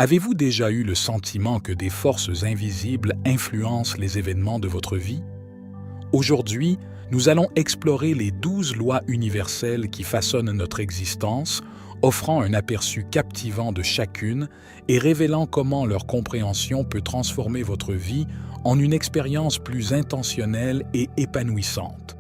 Avez-vous déjà eu le sentiment que des forces invisibles influencent les événements de votre vie? Aujourd'hui, nous allons explorer les 12 lois universelles qui façonnent notre existence, offrant un aperçu captivant de chacune et révélant comment leur compréhension peut transformer votre vie en une expérience plus intentionnelle et épanouissante.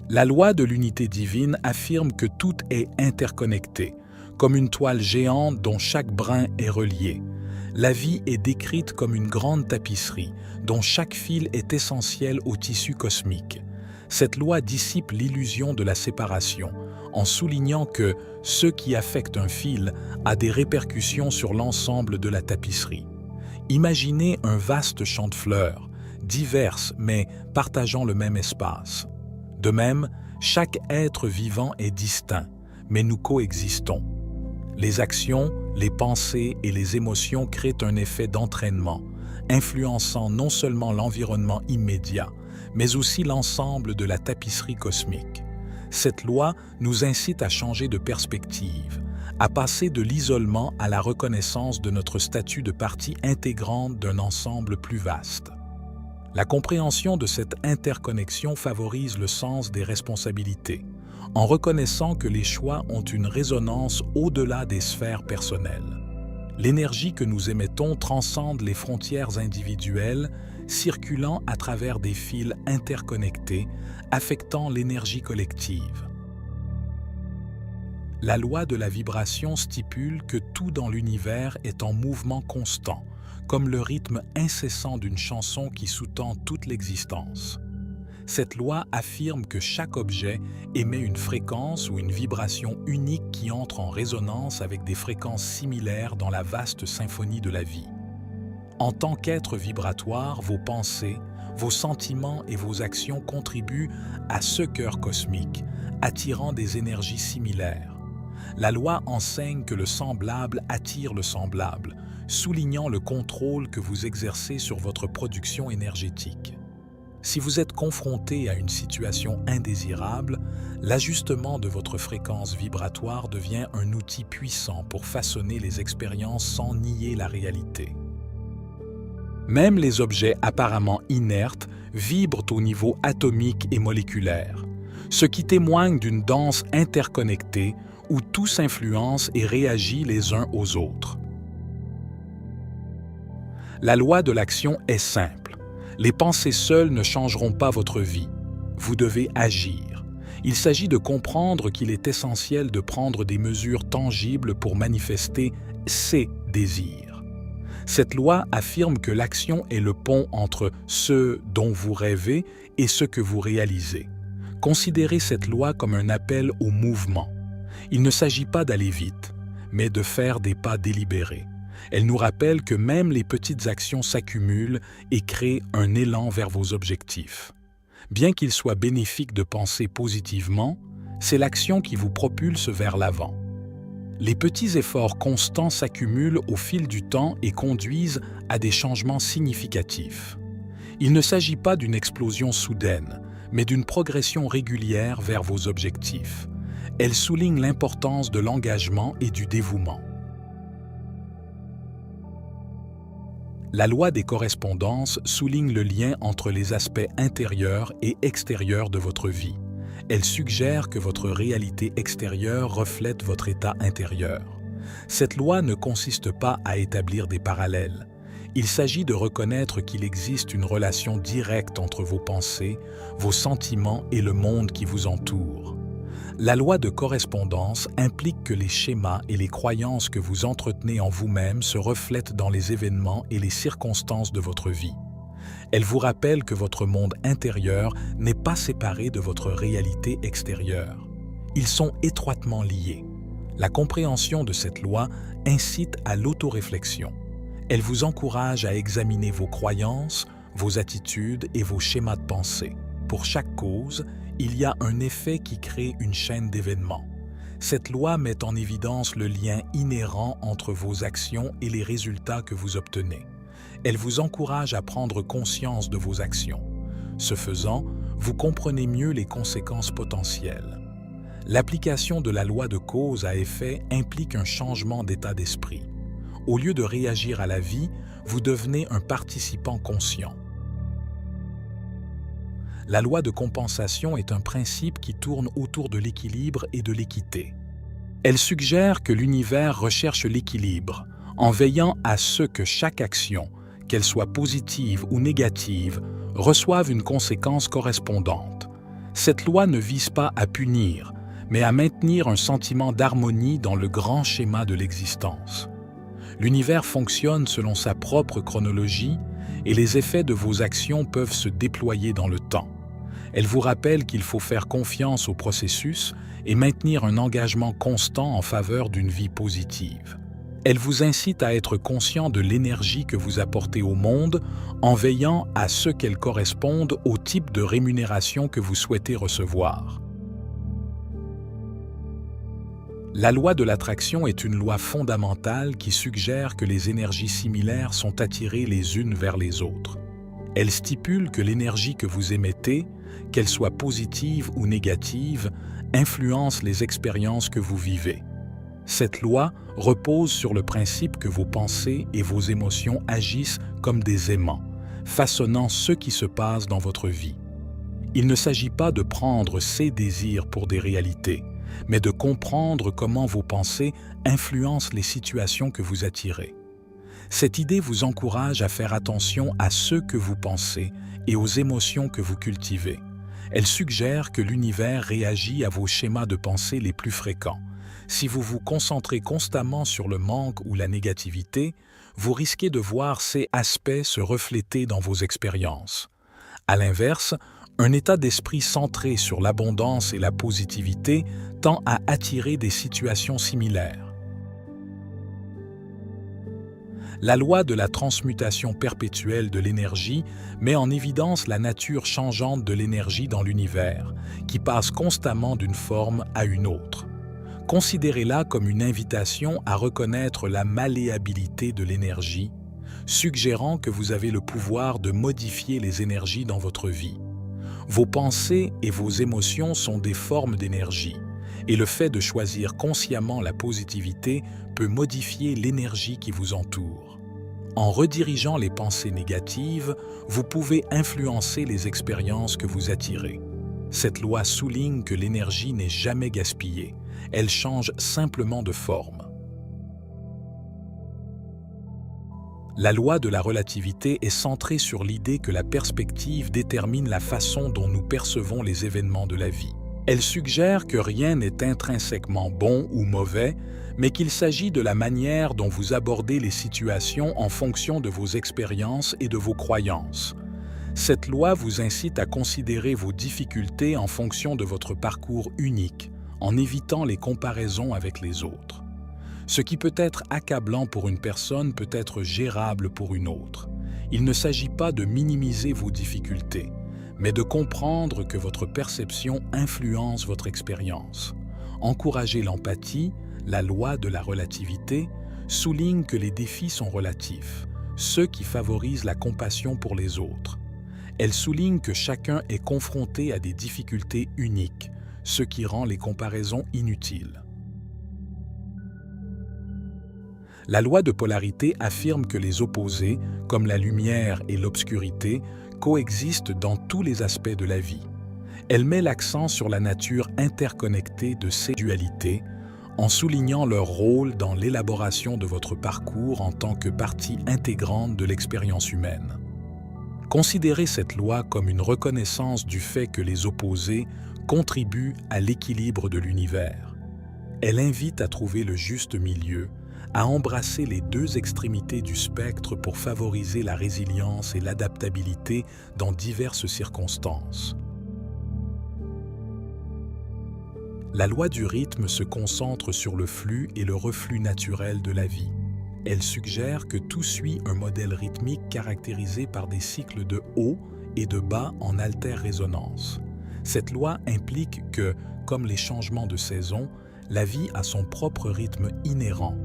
La loi de l'unité divine affirme que tout est interconnecté, comme une toile géante dont chaque brin est relié. La vie est décrite comme une grande tapisserie, dont chaque fil est essentiel au tissu cosmique. Cette loi dissipe l'illusion de la séparation, en soulignant que ce qui affecte un fil a des répercussions sur l'ensemble de la tapisserie. Imaginez un vaste champ de fleurs, diverses mais partageant le même espace. De même, chaque être vivant est distinct, mais nous coexistons. Les actions, les pensées et les émotions créent un effet d'entraînement, influençant non seulement l'environnement immédiat, mais aussi l'ensemble de la tapisserie cosmique. Cette loi nous incite à changer de perspective, à passer de l'isolement à la reconnaissance de notre statut de partie intégrante d'un ensemble plus vaste. La compréhension de cette interconnexion favorise le sens des responsabilités, en reconnaissant que les choix ont une résonance au-delà des sphères personnelles. L'énergie que nous émettons transcende les frontières individuelles, circulant à travers des fils interconnectés, affectant l'énergie collective. La loi de la vibration stipule que tout dans l'univers est en mouvement constant, comme le rythme incessant d'une chanson qui sous-tend toute l'existence. Cette loi affirme que chaque objet émet une fréquence ou une vibration unique qui entre en résonance avec des fréquences similaires dans la vaste symphonie de la vie. En tant qu'être vibratoire, vos pensées, vos sentiments et vos actions contribuent à ce cœur cosmique, attirant des énergies similaires. La loi enseigne que le semblable attire le semblable, soulignant le contrôle que vous exercez sur votre production énergétique. Si vous êtes confronté à une situation indésirable, l'ajustement de votre fréquence vibratoire devient un outil puissant pour façonner les expériences sans nier la réalité. Même les objets apparemment inertes vibrent au niveau atomique et moléculaire, ce qui témoigne d'une danse interconnectée où tout s'influence et réagit les uns aux autres. La loi de l'action est simple. Les pensées seules ne changeront pas votre vie. Vous devez agir. Il s'agit de comprendre qu'il est essentiel de prendre des mesures tangibles pour manifester ses désirs. Cette loi affirme que l'action est le pont entre ce dont vous rêvez et ce que vous réalisez. Considérez cette loi comme un appel au mouvement. Il ne s'agit pas d'aller vite, mais de faire des pas délibérés. Elle nous rappelle que même les petites actions s'accumulent et créent un élan vers vos objectifs. Bien qu'il soit bénéfique de penser positivement, c'est l'action qui vous propulse vers l'avant. Les petits efforts constants s'accumulent au fil du temps et conduisent à des changements significatifs. Il ne s'agit pas d'une explosion soudaine, mais d'une progression régulière vers vos objectifs. Elle souligne l'importance de l'engagement et du dévouement. La loi des correspondances souligne le lien entre les aspects intérieurs et extérieurs de votre vie. Elle suggère que votre réalité extérieure reflète votre état intérieur. Cette loi ne consiste pas à établir des parallèles. Il s'agit de reconnaître qu'il existe une relation directe entre vos pensées, vos sentiments et le monde qui vous entoure. La loi de correspondance implique que les schémas et les croyances que vous entretenez en vous-même se reflètent dans les événements et les circonstances de votre vie. Elle vous rappelle que votre monde intérieur n'est pas séparé de votre réalité extérieure. Ils sont étroitement liés. La compréhension de cette loi incite à l'autoréflexion. Elle vous encourage à examiner vos croyances, vos attitudes et vos schémas de pensée. Pour chaque cause, il y a un effet qui crée une chaîne d'événements. Cette loi met en évidence le lien inhérent entre vos actions et les résultats que vous obtenez. Elle vous encourage à prendre conscience de vos actions. Ce faisant, vous comprenez mieux les conséquences potentielles. L'application de la loi de cause à effet implique un changement d'état d'esprit. Au lieu de réagir à la vie, vous devenez un participant conscient. La loi de compensation est un principe qui tourne autour de l'équilibre et de l'équité. Elle suggère que l'univers recherche l'équilibre, en veillant à ce que chaque action, qu'elle soit positive ou négative, reçoive une conséquence correspondante. Cette loi ne vise pas à punir, mais à maintenir un sentiment d'harmonie dans le grand schéma de l'existence. L'univers fonctionne selon sa propre chronologie et les effets de vos actions peuvent se déployer dans le temps. Elle vous rappelle qu'il faut faire confiance au processus et maintenir un engagement constant en faveur d'une vie positive. Elle vous incite à être conscient de l'énergie que vous apportez au monde en veillant à ce qu'elle corresponde au type de rémunération que vous souhaitez recevoir. La loi de l'attraction est une loi fondamentale qui suggère que les énergies similaires sont attirées les unes vers les autres. Elle stipule que l'énergie que vous émettez, qu'elle soit positive ou négative, influence les expériences que vous vivez. Cette loi repose sur le principe que vos pensées et vos émotions agissent comme des aimants, façonnant ce qui se passe dans votre vie. Il ne s'agit pas de prendre ces désirs pour des réalités, mais de comprendre comment vos pensées influencent les situations que vous attirez. Cette idée vous encourage à faire attention à ce que vous pensez et aux émotions que vous cultivez. Elle suggère que l'univers réagit à vos schémas de pensée les plus fréquents. Si vous vous concentrez constamment sur le manque ou la négativité, vous risquez de voir ces aspects se refléter dans vos expériences. À l'inverse, un état d'esprit centré sur l'abondance et la positivité tend à attirer des situations similaires. La loi de la transmutation perpétuelle de l'énergie met en évidence la nature changeante de l'énergie dans l'univers, qui passe constamment d'une forme à une autre. Considérez-la comme une invitation à reconnaître la malléabilité de l'énergie, suggérant que vous avez le pouvoir de modifier les énergies dans votre vie. Vos pensées et vos émotions sont des formes d'énergie, et le fait de choisir consciemment la positivité peut modifier l'énergie qui vous entoure. En redirigeant les pensées négatives, vous pouvez influencer les expériences que vous attirez. Cette loi souligne que l'énergie n'est jamais gaspillée, elle change simplement de forme. La loi de la relativité est centrée sur l'idée que la perspective détermine la façon dont nous percevons les événements de la vie. Elle suggère que rien n'est intrinsèquement bon ou mauvais, mais qu'il s'agit de la manière dont vous abordez les situations en fonction de vos expériences et de vos croyances. Cette loi vous incite à considérer vos difficultés en fonction de votre parcours unique, en évitant les comparaisons avec les autres. Ce qui peut être accablant pour une personne peut être gérable pour une autre. Il ne s'agit pas de minimiser vos difficultés, mais de comprendre que votre perception influence votre expérience. Encourager l'empathie, la loi de la relativité, souligne que les défis sont relatifs, ceux qui favorisent la compassion pour les autres. Elle souligne que chacun est confronté à des difficultés uniques, ce qui rend les comparaisons inutiles. La loi de polarité affirme que les opposés, comme la lumière et l'obscurité, coexistent dans tous les aspects de la vie. Elle met l'accent sur la nature interconnectée de ces dualités, en soulignant leur rôle dans l'élaboration de votre parcours en tant que partie intégrante de l'expérience humaine. Considérez cette loi comme une reconnaissance du fait que les opposés contribuent à l'équilibre de l'univers. Elle invite à trouver le juste milieu, à embrasser les deux extrémités du spectre pour favoriser la résilience et l'adaptabilité dans diverses circonstances. La loi du rythme se concentre sur le flux et le reflux naturel de la vie. Elle suggère que tout suit un modèle rythmique caractérisé par des cycles de haut et de bas en altère-résonance. Cette loi implique que, comme les changements de saison, la vie a son propre rythme inhérent,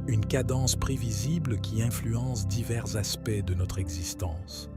une cadence prévisible qui influence divers aspects de notre existence.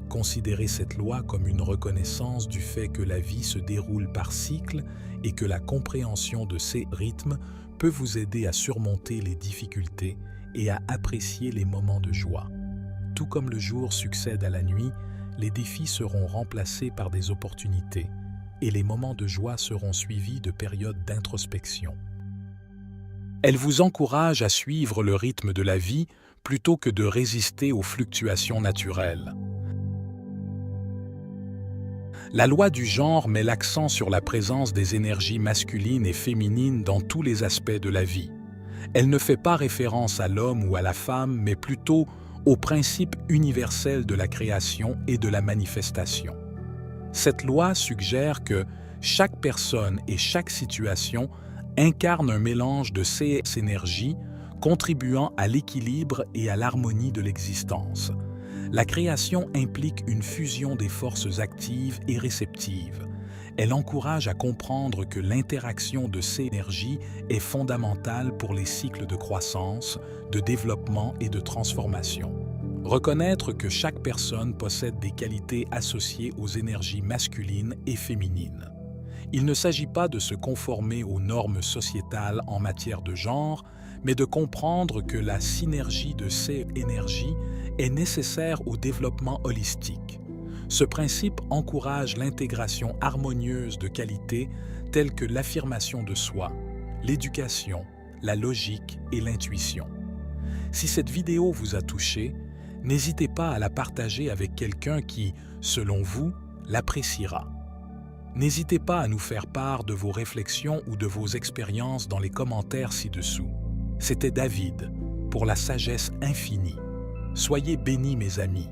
Considérez cette loi comme une reconnaissance du fait que la vie se déroule par cycles et que la compréhension de ces rythmes peut vous aider à surmonter les difficultés et à apprécier les moments de joie. Tout comme le jour succède à la nuit, les défis seront remplacés par des opportunités et les moments de joie seront suivis de périodes d'introspection. Elle vous encourage à suivre le rythme de la vie plutôt que de résister aux fluctuations naturelles. La loi du genre met l'accent sur la présence des énergies masculines et féminines dans tous les aspects de la vie. Elle ne fait pas référence à l'homme ou à la femme, mais plutôt aux principes universels de la création et de la manifestation. Cette loi suggère que chaque personne et chaque situation incarne un mélange de ces énergies, contribuant à l'équilibre et à l'harmonie de l'existence. La création implique une fusion des forces actives et réceptives. Elle encourage à comprendre que l'interaction de ces énergies est fondamentale pour les cycles de croissance, de développement et de transformation. Reconnaître que chaque personne possède des qualités associées aux énergies masculines et féminines. Il ne s'agit pas de se conformer aux normes sociétales en matière de genre, mais de comprendre que la synergie de ces énergies est nécessaire au développement holistique. Ce principe encourage l'intégration harmonieuse de qualités telles que l'affirmation de soi, l'éducation, la logique et l'intuition. Si cette vidéo vous a touché, n'hésitez pas à la partager avec quelqu'un qui, selon vous, l'appréciera. N'hésitez pas à nous faire part de vos réflexions ou de vos expériences dans les commentaires ci-dessous. C'était David, pour la sagesse infinie. Soyez bénis mes amis.